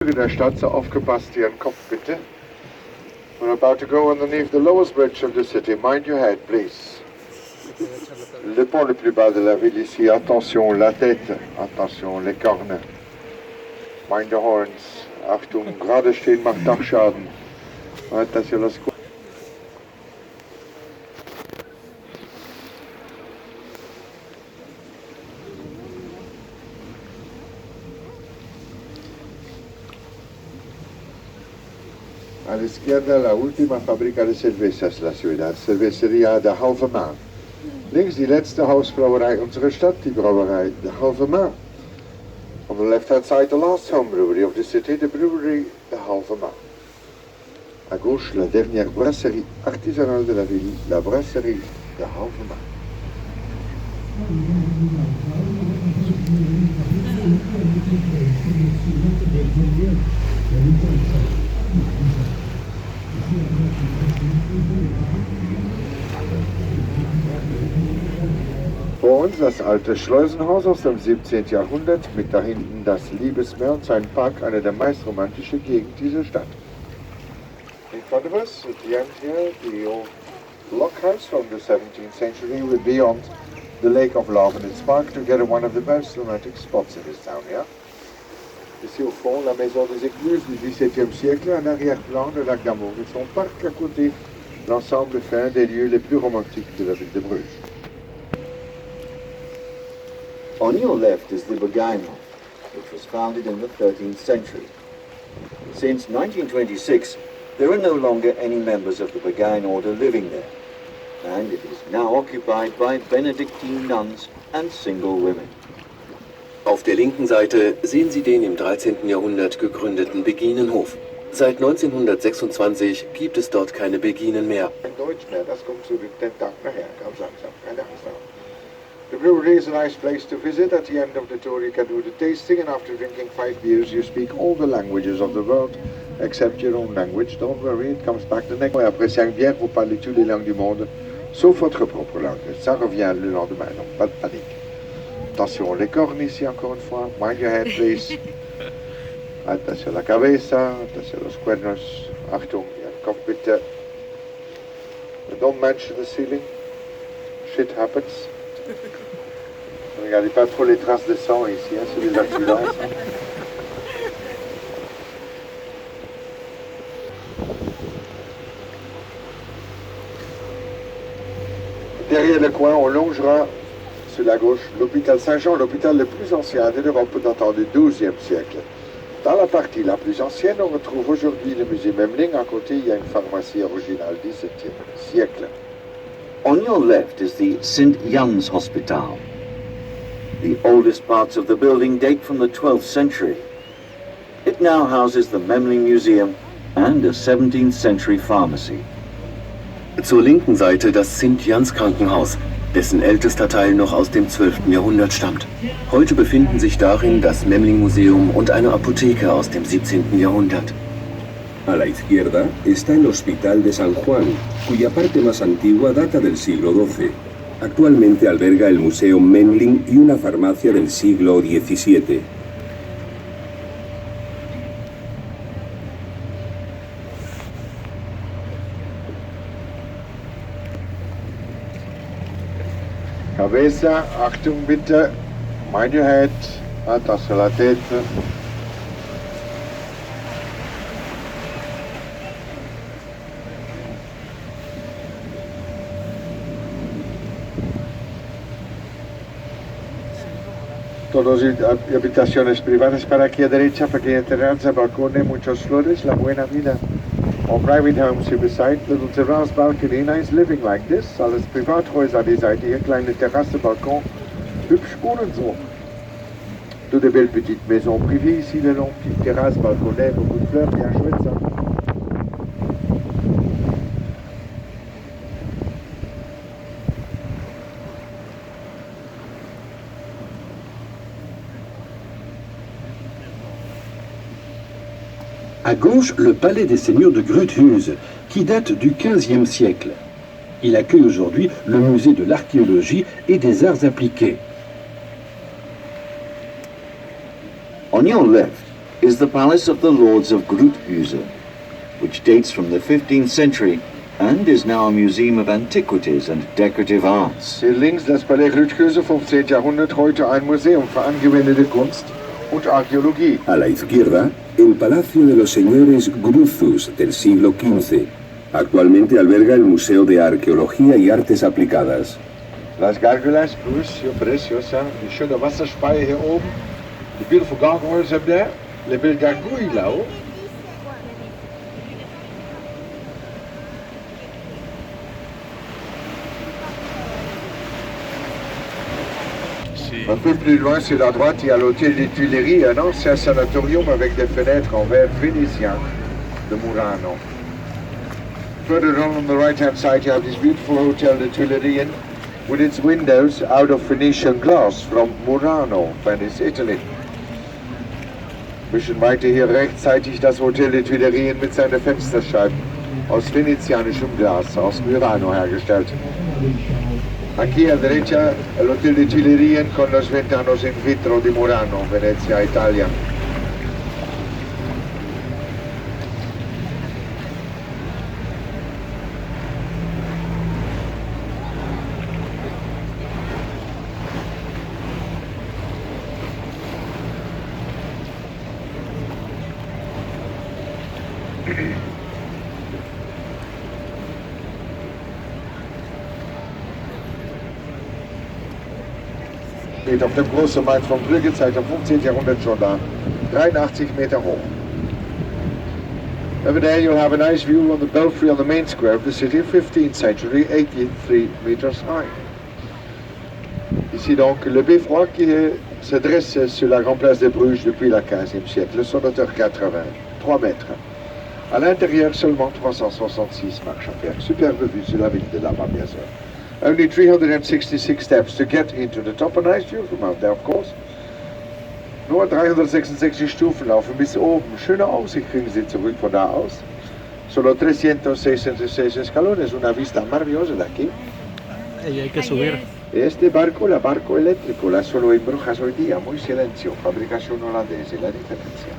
In der Stadt, so aufgepasst, Ihren Kopf bitte. We're about to go underneath the lowest bridge of the city. Mind your head, please. Le pont le plus bas de la ville ici. Attention, la tête. Attention, les cornes. Mind the horns. Achtung, gerade stehen macht Dachschaden. Attention, los. A la izquierda, la última fábrica de cervezas la ciudad, Cervecería de Halve Maan. Links die letzte Hausbrauerei unserer Stadt, die Brauerei de Halve Maan. On the left-hand side, the last home brewery of the city, the brewery de Halve Maan. À gauche, la dernière brasserie artisanale de la ville, la brasserie de Halve Maan. Vor uns das alte Schleusenhaus aus dem 17. Jahrhundert, mit da hinten das Liebesmeer und sein Park, eine der meist romantischen Gegenden dieser Stadt. In front of us, at the end here, the old blockhouse from the 17th century with beyond the Lake of Love and its park, together one of the most romantic spots in this town, yeah? Ici au fond, la maison des écluses du XVIIe siècle, un arrière-plan de lac d'Amour et son parc à côté, l'ensemble fait un des lieux les plus romantiques de la ville de Bruges. On your left is the Begijnhof, which was founded in the 13th century. Since 1926, there are no longer any members of the Beguine order living there, and it is now occupied by Benedictine nuns and single women. Auf der linken Seite sehen Sie den im 13. Jahrhundert gegründeten Beginenhof. Seit 1926 gibt es dort keine Beginen mehr. Kein Deutsch mehr, das kommt zu den Tag nachher, ganz langsam, keine Angst haben. The brewery is a nice place to visit. At the end of the tour you can do the tasting, and after drinking 5 beers you speak all the languages of the world, except your own language. Don't worry, it comes back the next day. Après 5 bières, vous parlez toutes les langues du monde, sauf votre propre langue. Ça revient le lendemain, donc pas de panique. Attention les cornes ici encore une fois. Mind your head, please. Attention la cabeza, attention los cuernos. Achtung, Ihren Kopf bitte. Don't mention the ceiling. Shit happens. Regardez pas trop les traces de sang ici, hein, c'est des accidents. Derrière le coin, on longera sur la gauche l'hôpital Saint-Jean, l'hôpital le plus ancien de l'Europe datant du XIIe siècle. Dans la partie la plus ancienne, on retrouve aujourd'hui le musée Memling. À côté, il y a une pharmacie originale du XVIIe siècle. On your left is the St. Jan's Hospital. The oldest parts of the building date from the 12th century. It now houses the Memling Museum and a 17th century pharmacy. Zur linken Seite das St. Jans Krankenhaus, dessen ältester Teil noch aus dem 12. Jahrhundert stammt. Heute befinden sich darin das Memling Museum und eine Apotheke aus dem 17. Jahrhundert. A la izquierda está el Hospital de San Juan, cuya parte más antigua data del siglo XII. Actualmente alberga el Museo Memling y una farmacia del siglo XVII. Cabeza, Achtung bitte. Mind your head. Attention la tête. Todas habitaciones privadas para aquí a derecha, pequeña terraza, balcones, muchas flores, la buena vida. All private homes here beside, little terrace, balcony, nice living like this. Alles Privathäuser an die Seite hier, kleine Terrasse, Balkon, hübsch wohnen so. Toutes des belles petites maisons privées ici, le long, petite terrasse, balconnet, beaucoup de fleurs, bien chouette ça. À gauche, le palais des seigneurs de Grüthuse, qui date du XVe siècle. Il accueille aujourd'hui le musée de l'archéologie et des arts appliqués. On your left is the palace of the Lords of Groothuse, which dates from the 15th century and is now a museum of antiquities and decorative arts. Hier links das Palais Groothuse, 15. Jahrhundert, heute ein Museum für angewendete Kunst und Archäologie. A la izquierda, el Palacio de los Señores Groothus del siglo XV. Actualmente alberga el Museo de Arqueología y Artes Aplicadas. Las Gargoyles, preciosa, die schöne Wasserspeier hier oben. The beautiful gargoyles up there. Les belles gargouilles là-haut. Un peu plus loin sur la droite, il y a l'hôtel des Tuileries, un ancien sanatorium avec des fenêtres en verre vénitien de Murano. Further on the right-hand side, you have this beautiful Hotel des Tuileries with its windows out of Venetian glass from Murano, Venice, Italy. Ein bisschen weiter hier rechtzeitig das Hotel des Tuileries mit seinen Fensterscheiben aus venezianischem Glas, aus Murano hergestellt. Aquí a derecha el Hotel de Tuileries con los ventanos in vitro di Murano, Venezia, Italia. Steht auf dem großen Markt von Brügge, seit dem 15. Jahrhundert schon da. 83 Meter hoch. Over there you'll have a nice view on the belfry on the main square of the city, 15th century, 83 meters high. Ici donc le beffroi qui se dresse sur la grande place de Bruges depuis le 15e siècle, le son hauteur 80, 3 mètres. À l'intérieur seulement 366 marches à faire. Superbe vue sur la ville de là-bas, bien sûr. Only 366 steps to get into the top. A nice view from out there, of course. Nur 366 Stufen laufen bis oben. Schöne Aussicht kriegen Sie zurück von da aus. Solo 366 escalones, una vista maravillosa de aquí. Y hay que subir. Este barco, el barco eléctrico, la solo en Brujas hoy día, muy silencio, fabricación holandesa, la diferencia.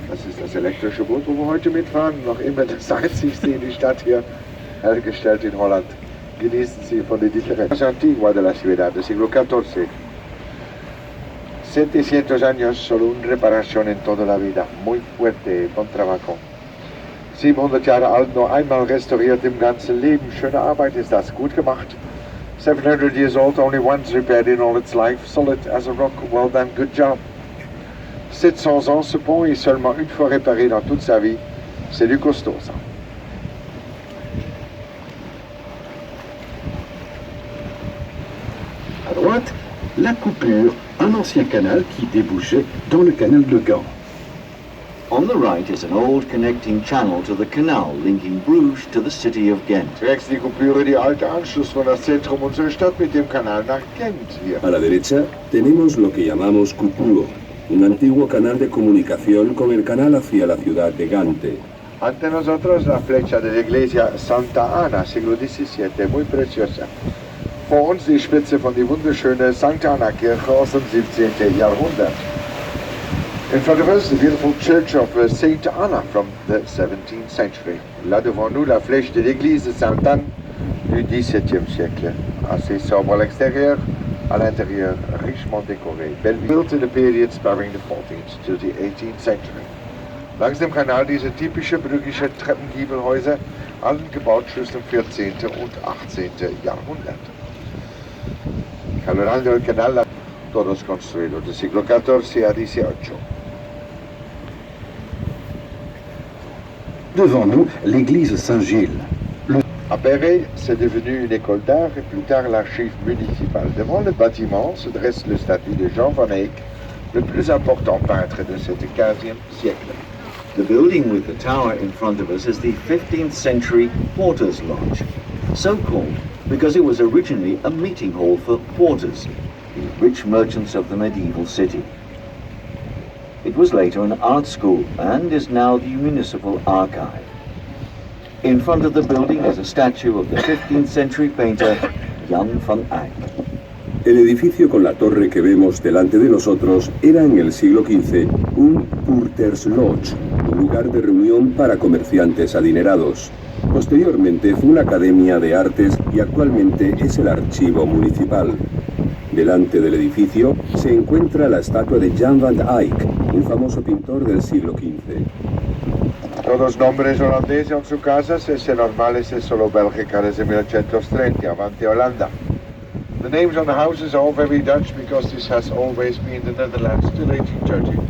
Das ist das elektrische Boot, wo wir heute mitfahren, noch immer das einzigste in die Stadt hier, hergestellt in Holland. Genießen Sie von der Differenz antigua de la ciudad, del siglo XIV. 700 años, solo una reparación en toda la vida, muy fuerte, con trabajo. 700 Jahre alt, nur einmal restauriert im ganzen Leben, schöne Arbeit ist das, gut gemacht. 700 years old, only once repaired in all its life, solid as a rock, well done, good job. 700 ans, ce pont est seulement une fois réparé dans toute sa vie, c'est du costaud ça. À droite, la coupure, un ancien canal qui débouchait dans le canal de Gand. On the right is an old connecting channel to the canal linking Bruges to the city of Ghent. Rechts die Coupure, die alte Anschluss von das Zentrum unserer Stadt mit dem Kanal nach Gent hier. A la derecha tenemos lo que llamamos Cupuro, un antiguo canal de comunicación con el canal hacia la ciudad de Gante. Ante nosotros la flecha de la iglesia Santa Ana, siglo XVII, muy preciosa. Vor uns die Spitze von die wunderschöne Santa Ana Kirche aus dem 17. Jahrhundert. In front of us, the beautiful church of Saint Anna from the 17th century. Là devant nous, la flèche de l'église de Sainte Anne du XVIIe siècle. Assez sobre à l'extérieur, à l'intérieur, richement décoré. Belle built in the period spanning the 14th to the 18th century. Langs dem Kanal diese typische brüggische Treppengiebelhäuser, allen gebaut zwischen dem 14. und 18. Jahrhundert. Calorando del canal, todos construidos del siglo XIV a XVIII. Devant nous, l'église Saint-Gilles. À Perret, c'est devenu une école d'art et plus tard l'archive municipale. Devant le bâtiment se dresse le statut de Jean van Eyck, le plus important peintre de ce 15e siècle. The building with the tower in front of us is the 15th century Porter's Lodge, so called because it was originally a meeting hall for porters, the rich merchants of the medieval city. It was later an art school and is now the municipal archive. In front of the building is a statue of the 15th century painter Jan van Eyck. El edificio con la torre que vemos delante de nosotros era en el siglo XV un Porter's Lodge, un lugar de reunión para comerciantes adinerados. Posteriormente fue una academia de artes y actualmente es el archivo municipal. Delante del edificio se encuentra la estatua de Jan van Eyck, un famoso pintor del siglo XV. Todos nombres holandeses en su casa, es normal, es solo Bélgica desde 1830, avante Holanda. The names on the houses are all very Dutch because this has always been the Netherlands till 1830.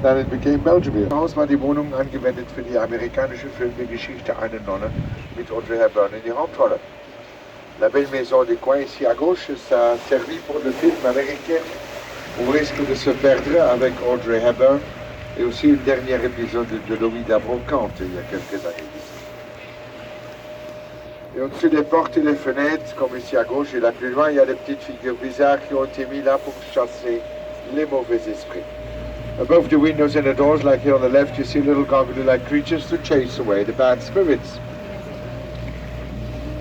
Then it became Belgium. Im Haus war die Wohnung angewendet für die amerikanische Filmgeschichte Eine Nonne mit Audrey Hepburn in die Hauptrolle. La belle maison du coin ici à gauche, ça a servi pour le film américain Au risque de se perdre avec Audrey Hepburn et aussi le dernier épisode de Loïda Brocante il y a quelques années. Et au-dessus des portes et des fenêtres, comme ici à gauche et là plus loin, il y a des petites figures bizarres qui ont été mises là pour chasser les mauvais esprits. Above the windows and the doors, like here on the left, you see little gargoyle-like creatures to chase away the bad spirits.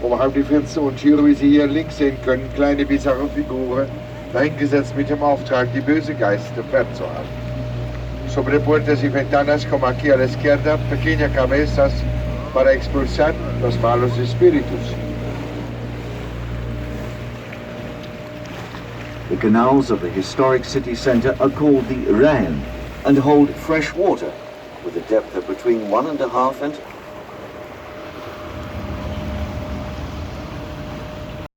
Oberhalb die Fenster und hier, wie Sie hier links sehen können, kleine bizarre Figuren, dahingesetzt mit dem Auftrag, die böse Geister fernzuhalten. Sobre puertas y ventanas, como aquí a la izquierda, pequeñas cabezas para expulsar los malos espíritus. The canals of the historic city centre are called the Rijn and hold fresh water with a depth of between 1.5 and